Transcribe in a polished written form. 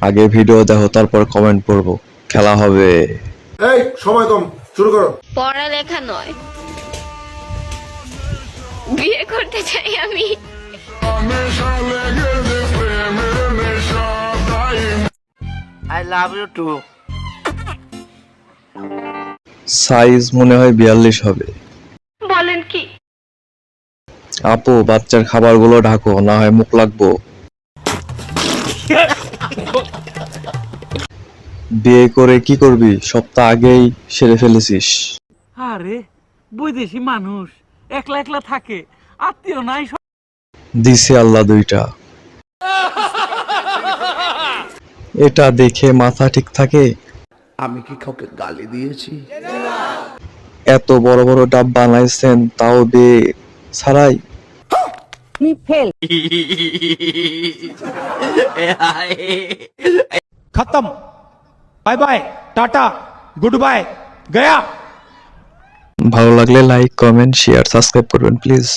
আগে ভিডিও দেখো তারপর কমেন্ট পড়বো, খেলা হবে। এই সময় কম, শুরু করো। পড়ালেখা নয়, বিয়ে করতে চাই আমি। I love you too. Size মনে হয় 42 হবে। বলেন কি? আপু বাচ্চার খাবারগুলো ঢাকো, না হয় মুখ লাগবো। বিয়ে করে কি করবি? সপ্তাহ আগেই সেরে ফেলেছিস। আরে বৈদেশি মানুষ একলা একলা থাকে, আত্মীয় নাই। দিছে আল্লাহ দুইটা। এটা দেখে মাথা ঠিক থাকে? আমি কি কাউকে গালি দিয়েছি? এত বড় বড় ডাব বানাইছেন তাও বিয়ে ছাড়াই। खत्म, bye bye, tata, goodbye, गया। ভালো লাগলে লাইক, কমেন্ট, শেয়ার, সাবস্ক্রাইব করবেন প্লিজ।